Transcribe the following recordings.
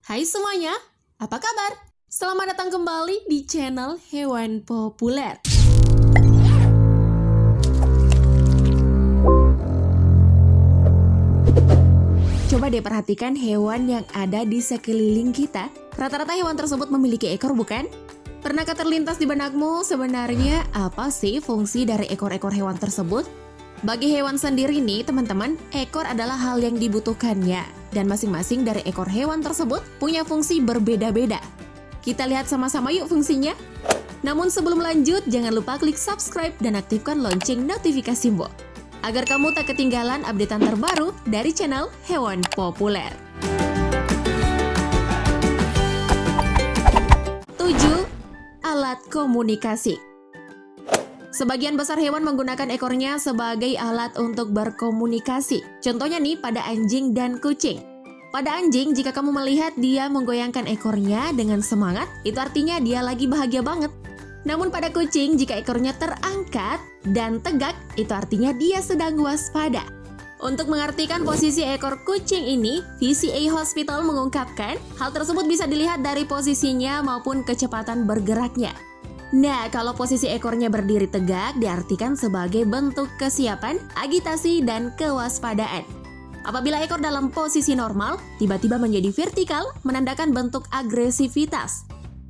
Hai semuanya, apa kabar? Selamat datang kembali di channel Hewan Populer. Coba deh perhatikan hewan yang ada di sekeliling kita. Rata-rata hewan tersebut memiliki ekor, bukan? Pernahkah terlintas di benakmu sebenarnya apa sih fungsi dari ekor-ekor hewan tersebut? Bagi hewan sendiri nih teman-teman, ekor adalah hal yang dibutuhkannya. Dan masing-masing dari ekor hewan tersebut punya fungsi berbeda-beda. Kita lihat sama-sama yuk fungsinya. Namun sebelum lanjut, jangan lupa klik subscribe dan aktifkan lonceng notifikasimu agar kamu tak ketinggalan updatean terbaru dari channel Hewan Populer. 7. Alat komunikasi. Sebagian besar hewan menggunakan ekornya sebagai alat untuk berkomunikasi. Contohnya nih pada anjing dan kucing. Pada anjing, jika kamu melihat dia menggoyangkan ekornya dengan semangat, itu artinya dia lagi bahagia banget. Namun pada kucing, jika ekornya terangkat dan tegak, itu artinya dia sedang waspada. Untuk mengartikan posisi ekor kucing ini, VCA Hospital mengungkapkan hal tersebut bisa dilihat dari posisinya maupun kecepatan bergeraknya. Nah, kalau posisi ekornya berdiri tegak diartikan sebagai bentuk kesiapan, agitasi, dan kewaspadaan. Apabila ekor dalam posisi normal, tiba-tiba menjadi vertikal, menandakan bentuk agresivitas.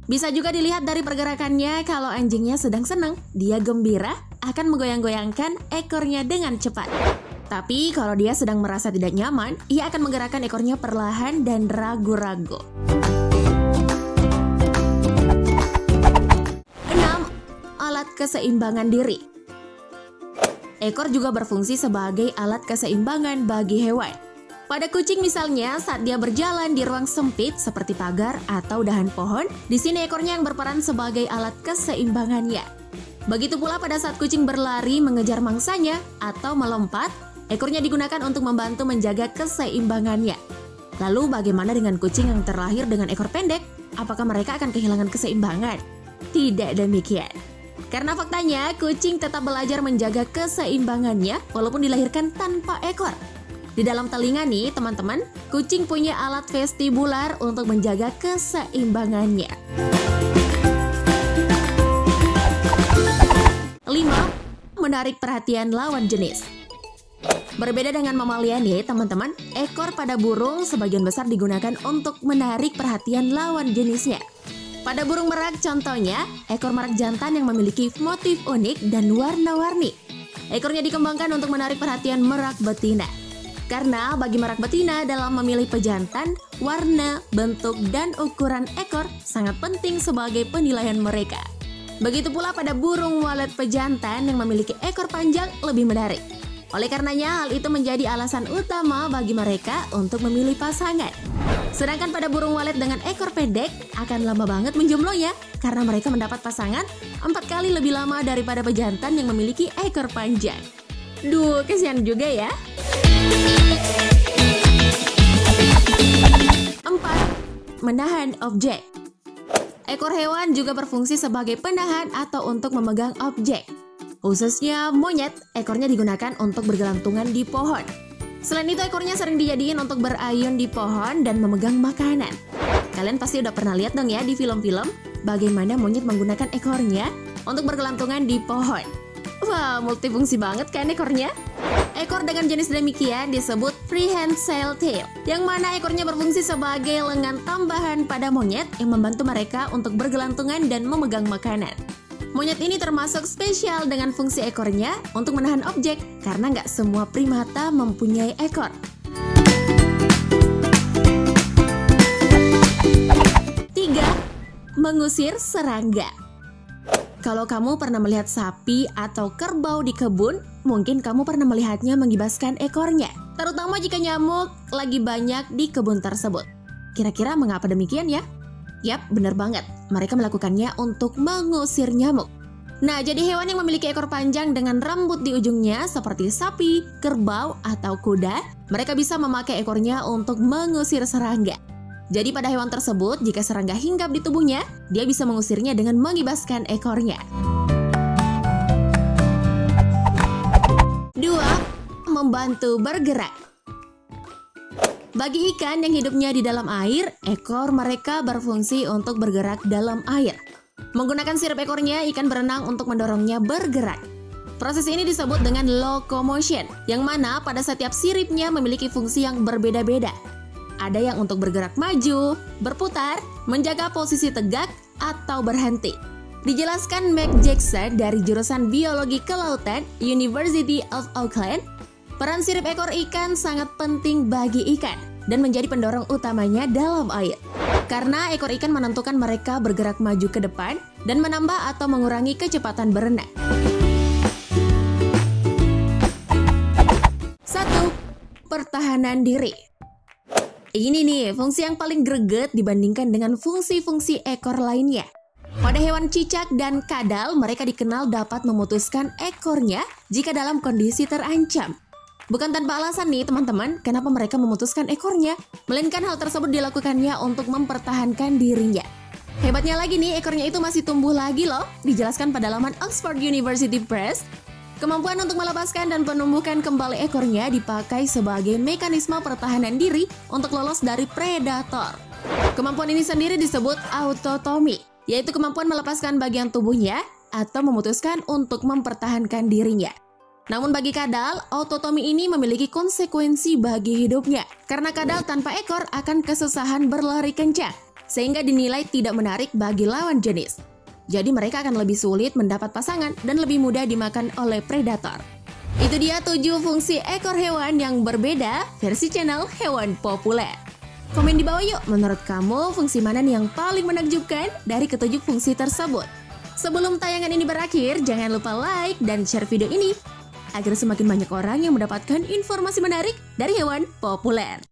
Bisa juga dilihat dari pergerakannya kalau anjingnya sedang senang, dia gembira, akan menggoyang-goyangkan ekornya dengan cepat. Tapi kalau dia sedang merasa tidak nyaman, ia akan menggerakkan ekornya perlahan dan ragu-ragu. 6. Alat keseimbangan diri. Ekor juga berfungsi sebagai alat keseimbangan bagi hewan. Pada kucing misalnya, saat dia berjalan di ruang sempit seperti pagar atau dahan pohon, di sini ekornya yang berperan sebagai alat keseimbangannya. Begitu pula pada saat kucing berlari mengejar mangsanya atau melompat, ekornya digunakan untuk membantu menjaga keseimbangannya. Lalu bagaimana dengan kucing yang terlahir dengan ekor pendek? Apakah mereka akan kehilangan keseimbangan? Tidak demikian. Karena faktanya, kucing tetap belajar menjaga keseimbangannya walaupun dilahirkan tanpa ekor. Di dalam telinga nih, teman-teman, kucing punya alat vestibular untuk menjaga keseimbangannya. 5. Menarik perhatian lawan jenis. Berbeda dengan mamalia nih, teman-teman, ekor pada burung sebagian besar digunakan untuk menarik perhatian lawan jenisnya. Pada burung merak contohnya, ekor merak jantan yang memiliki motif unik dan warna-warni. Ekornya dikembangkan untuk menarik perhatian merak betina. Karena bagi merak betina dalam memilih pejantan, warna, bentuk, dan ukuran ekor sangat penting sebagai penilaian mereka. Begitu pula pada burung walet pejantan yang memiliki ekor panjang lebih menarik. Oleh karenanya, hal itu menjadi alasan utama bagi mereka untuk memilih pasangan. Sedangkan pada burung walet dengan ekor pendek akan lama banget menjomblonya karena mereka mendapat pasangan 4 kali lebih lama daripada pejantan yang memiliki ekor panjang. Duh, kasihan juga ya. 4. Menahan objek. Ekor hewan juga berfungsi sebagai penahan atau untuk memegang objek. Khususnya monyet, ekornya digunakan untuk bergelantungan di pohon. Selain itu, ekornya sering dijadiin untuk berayun di pohon dan memegang makanan. Kalian pasti udah pernah lihat dong ya di film-film bagaimana monyet menggunakan ekornya untuk bergelantungan di pohon. Wah, multifungsi banget kan ekornya? Ekor dengan jenis demikian disebut prehensile tail, yang mana ekornya berfungsi sebagai lengan tambahan pada monyet yang membantu mereka untuk bergelantungan dan memegang makanan. Monyet ini termasuk spesial dengan fungsi ekornya untuk menahan objek karena nggak semua primata mempunyai ekor. 3. Mengusir serangga. Kalau kamu pernah melihat sapi atau kerbau di kebun, mungkin kamu pernah melihatnya mengibaskan ekornya, terutama jika nyamuk lagi banyak di kebun tersebut. Kira-kira mengapa demikian ya? Yap, benar banget. Mereka melakukannya untuk mengusir nyamuk. Nah, jadi hewan yang memiliki ekor panjang dengan rambut di ujungnya seperti sapi, kerbau, atau kuda, mereka bisa memakai ekornya untuk mengusir serangga. Jadi pada hewan tersebut, jika serangga hinggap di tubuhnya, dia bisa mengusirnya dengan mengibaskan ekornya. 2. Membantu bergerak. Bagi ikan yang hidupnya di dalam air, ekor mereka berfungsi untuk bergerak dalam air. Menggunakan sirip ekornya, ikan berenang untuk mendorongnya bergerak. Proses ini disebut dengan locomotion, yang mana pada setiap siripnya memiliki fungsi yang berbeda-beda. Ada yang untuk bergerak maju, berputar, menjaga posisi tegak, atau berhenti. Dijelaskan Meg Jackson dari jurusan Biologi Kelautan, University of Auckland, peran sirip ekor ikan sangat penting bagi ikan dan menjadi pendorong utamanya dalam air. Karena ekor ikan menentukan mereka bergerak maju ke depan dan menambah atau mengurangi kecepatan berenang. 1. Pertahanan diri. Ini nih, fungsi yang paling greget dibandingkan dengan fungsi-fungsi ekor lainnya. Pada hewan cicak dan kadal, mereka dikenal dapat memutuskan ekornya jika dalam kondisi terancam. Bukan tanpa alasan nih teman-teman, kenapa mereka memutuskan ekornya, melainkan hal tersebut dilakukannya untuk mempertahankan dirinya. Hebatnya lagi nih, ekornya itu masih tumbuh lagi loh, dijelaskan pada laman Oxford University Press. Kemampuan untuk melepaskan dan menumbuhkan kembali ekornya dipakai sebagai mekanisme pertahanan diri untuk lolos dari predator. Kemampuan ini sendiri disebut autotomy, yaitu kemampuan melepaskan bagian tubuhnya atau memutuskan untuk mempertahankan dirinya. Namun bagi kadal, autotomy ini memiliki konsekuensi bagi hidupnya. Karena kadal tanpa ekor akan kesusahan berlari kencang, sehingga dinilai tidak menarik bagi lawan jenis. Jadi mereka akan lebih sulit mendapat pasangan dan lebih mudah dimakan oleh predator. Itu dia 7 fungsi ekor hewan yang berbeda versi channel Hewan Populer. Komen di bawah yuk, menurut kamu fungsi mana nih yang paling menakjubkan dari ketujuh fungsi tersebut? Sebelum tayangan ini berakhir, jangan lupa like dan share video ini agar semakin banyak orang yang mendapatkan informasi menarik dari hewan populer.